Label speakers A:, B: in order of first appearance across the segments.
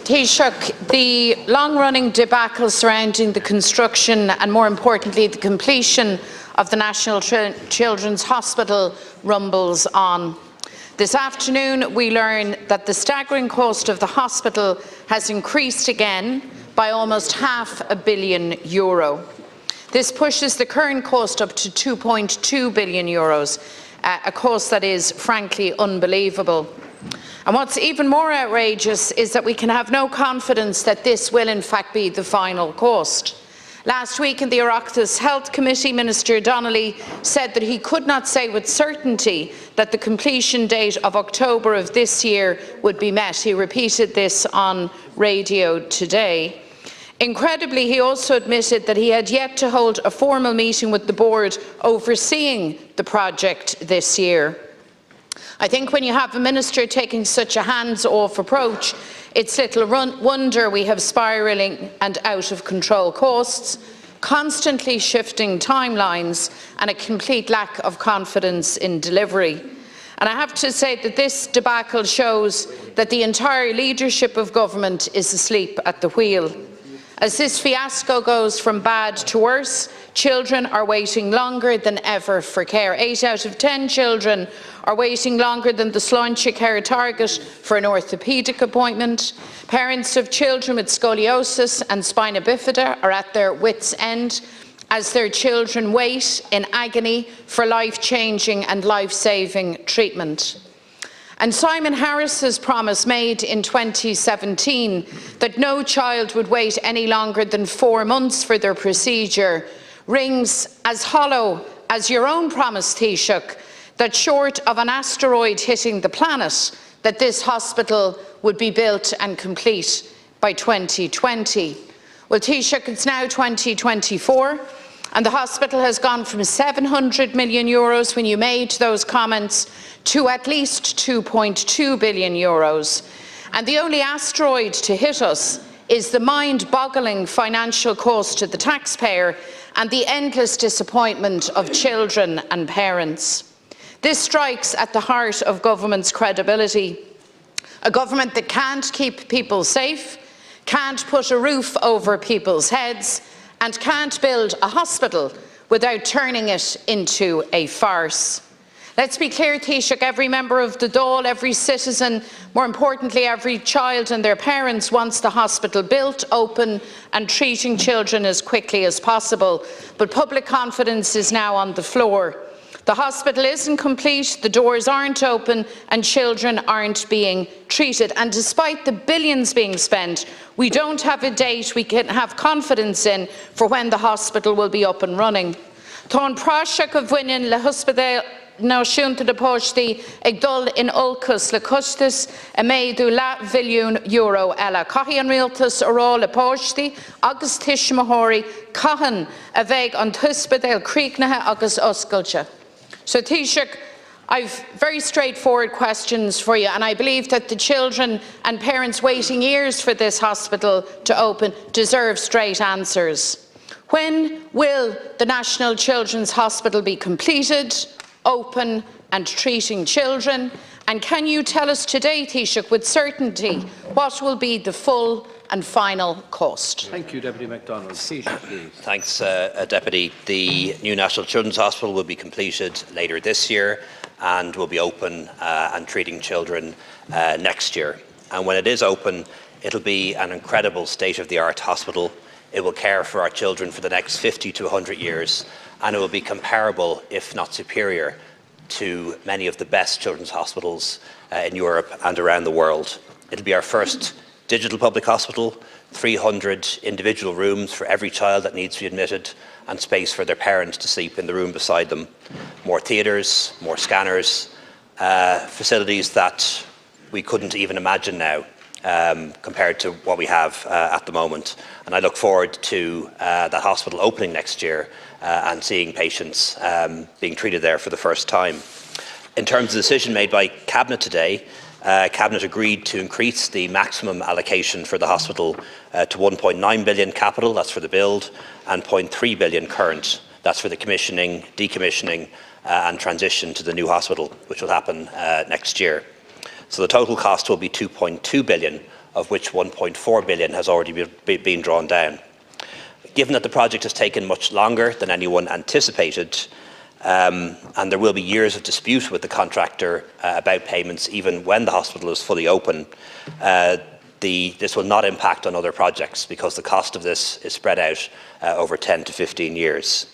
A: Taoiseach, the long-running debacle surrounding the construction and, more importantly, the completion of the National Children's Hospital rumbles on. This afternoon, we learn that the staggering cost of the hospital has increased again by almost €500 million. This pushes the current cost up to €2.2 billion, a cost that is frankly unbelievable. And what's even more outrageous is that we can have no confidence that this will in fact be the final cost. Last week in the Oireachtas Health Committee, Minister Donnelly said that he could not say with certainty that the completion date of October of this year would be met. He repeated this on radio today. Incredibly, he also admitted that he had yet to hold a formal meeting with the board overseeing the project this year. I think when you have a minister taking such a hands-off approach, it's little wonder we have spiralling and out-of-control costs, constantly shifting timelines and a complete lack of confidence in delivery. And I have to say that this debacle shows that the entire leadership of government is asleep at the wheel. As this fiasco goes from bad to worse, children are waiting longer than ever for care. 8 out of 10 children are waiting longer than the Sláinte care target for an orthopaedic appointment. Parents of children with scoliosis and spina bifida are at their wits' end as their children wait in agony for life-changing and life-saving treatment. And Simon Harris's promise made in 2017 that no child would wait any longer than 4 months for their procedure rings as hollow as your own promise, Taoiseach, that short of an asteroid hitting the planet, that this hospital would be built and complete by 2020. Well, Taoiseach, it's now 2024, and the hospital has gone from €700 million when you made those comments to at least €2.2 billion. And the only asteroid to hit us is the mind-boggling financial cost to the taxpayer and the endless disappointment of children and parents. This strikes at the heart of government's credibility. A government that can't keep people safe, can't put a roof over people's heads, and can't build a hospital without turning it into a farce. Let's be clear, Taoiseach, every member of the Dáil, every citizen, more importantly every child and their parents wants the hospital built, open and treating children as quickly as possible. But public confidence is now on the floor. The hospital isn't complete, the doors aren't open and children aren't being treated. And despite the billions being spent, we don't have a date we can have confidence in for when the hospital will be up and running. Tá an práiseach a bhaineann le hospidéal náisiúnta de póistí ag dul in Olcus le costas a méadú le bhilliún euro eile. Caithfí an rialtas ará le póistí agus tuismitheoirí caitheann a bheith an hospidéal críochnatha agus oscailte. So, Taoiseach, I've very straightforward questions for you, and I believe that the children and parents waiting years for this hospital to open deserve straight answers. When will the National Children's Hospital be completed, open and treating children? And can you tell us today, Taoiseach, with certainty what will be the full and final cost?
B: Thank you, Deputy McDonald. Taoiseach, please.
C: Thanks, Deputy. The new National Children's Hospital will be completed later this year and will be open and treating children next year. And when it is open, it'll be an incredible state-of-the-art hospital. It will care for our children for the next 50 to 100 years, and it will be comparable, if not superior, to many of the best children's hospitals in Europe and around the world. It'll be our first digital public hospital, 300 individual rooms for every child that needs to be admitted, and space for their parents to sleep in the room beside them. More theatres, more scanners, facilities that we couldn't even imagine now compared to what we have at the moment. And I look forward to that hospital opening next year and seeing patients being treated there for the first time. In terms of the decision made by Cabinet today, Cabinet agreed to increase the maximum allocation for the hospital to 1.9 billion capital, that's for the build, and 0.3 billion current, that's for the commissioning, decommissioning and transition to the new hospital, which will happen next year. So the total cost will be 2.2 billion of which 1.4 billion has already been drawn down. Given that the project has taken much longer than anyone anticipated, and there will be years of dispute with the contractor about payments even when the hospital is fully open, this will not impact on other projects because the cost of this is spread out over 10 to 15 years.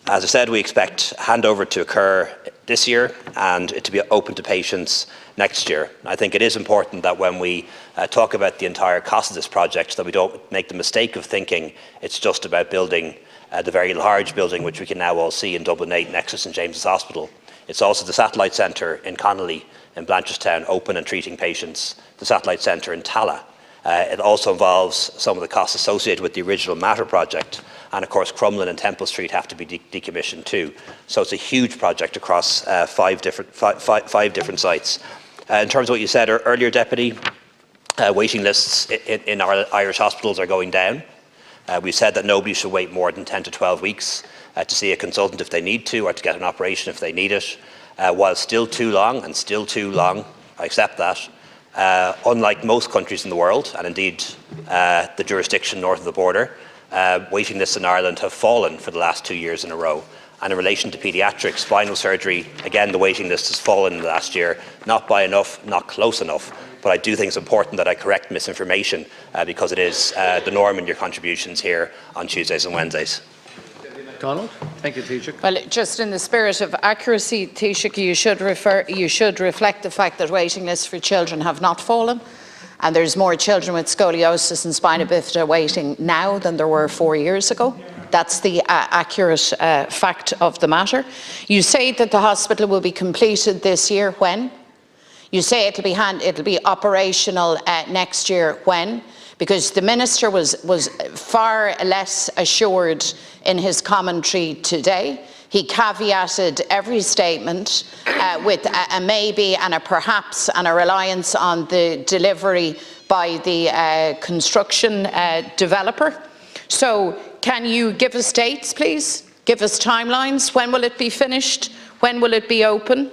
C: As I said, we expect handover to occur this year and it to be open to patients next year. I think it is important that when we talk about the entire cost of this project, that we don't make the mistake of thinking it's just about building the very large building which we can now all see in Dublin 8 next to St James's Hospital. It's also the satellite centre in Connolly in Blanchardstown open and treating patients, the satellite centre in Tala. It also involves some of the costs associated with the original Matter project, and of course Crumlin and Temple Street have to be decommissioned too. So it's a huge project across five different sites. In terms of what you said earlier, Deputy, waiting lists in our Irish hospitals are going down. We've said that nobody should wait more than 10 to 12 weeks to see a consultant if they need to, or to get an operation if they need it. While still too long, I accept that. Unlike most countries in the world, and indeed the jurisdiction north of the border, waiting lists in Ireland have fallen for the last 2 years in a row. And in relation to paediatric spinal surgery, again, the waiting list has fallen in the last year, not by enough, not close enough. But I do think it's important that I correct misinformation because it is the norm in your contributions here on Tuesdays and Wednesdays.
B: McDonald. Thank you, Taoiseach.
A: Well, just in the spirit of accuracy, Taoiseach, you should reflect the fact that waiting lists for children have not fallen, and there's more children with scoliosis and spina bifida waiting now than there were 4 years ago. That's the accurate fact of the matter. You say that the hospital will be completed this year. When? You say it'll be operational next year. When? Because the Minister was far less assured in his commentary today. He caveated every statement with a maybe and a perhaps and a reliance on the delivery by the construction developer. So can you give us dates, please? Give us timelines. When will it be finished? When will it be open?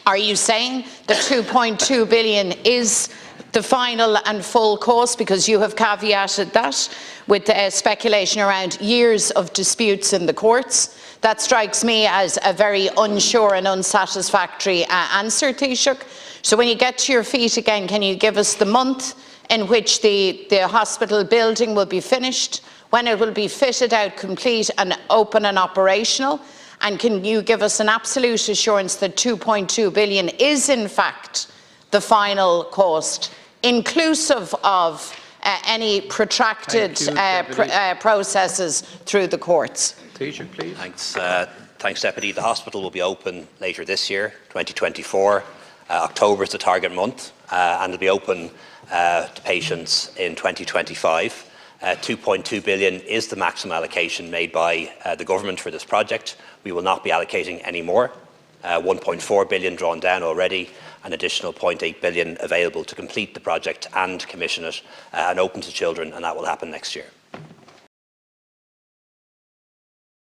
A: Are you saying that 2.2 billion is the final and full cost? Because you have caveated that with speculation around years of disputes in the courts. That strikes me as a very unsure and unsatisfactory answer, Taoiseach. So when you get to your feet again, can you give us the month in which the hospital building will be finished, when it will be fitted out, complete and open and operational? And can you give us an absolute assurance that 2.2 billion is in fact the final cost, inclusive of any protracted processes through the courts?
B: Taoiseach, please.
C: Thanks, Deputy. The hospital will be open later this year, 2024. October is the target month, and it'll be open to patients in 2025. 2.2 billion is the maximum allocation made by the government for this project. We will not be allocating any more. 1.4 billion drawn down already, an additional 0.8 billion available to complete the project and commission it and open to children, and that will happen next year.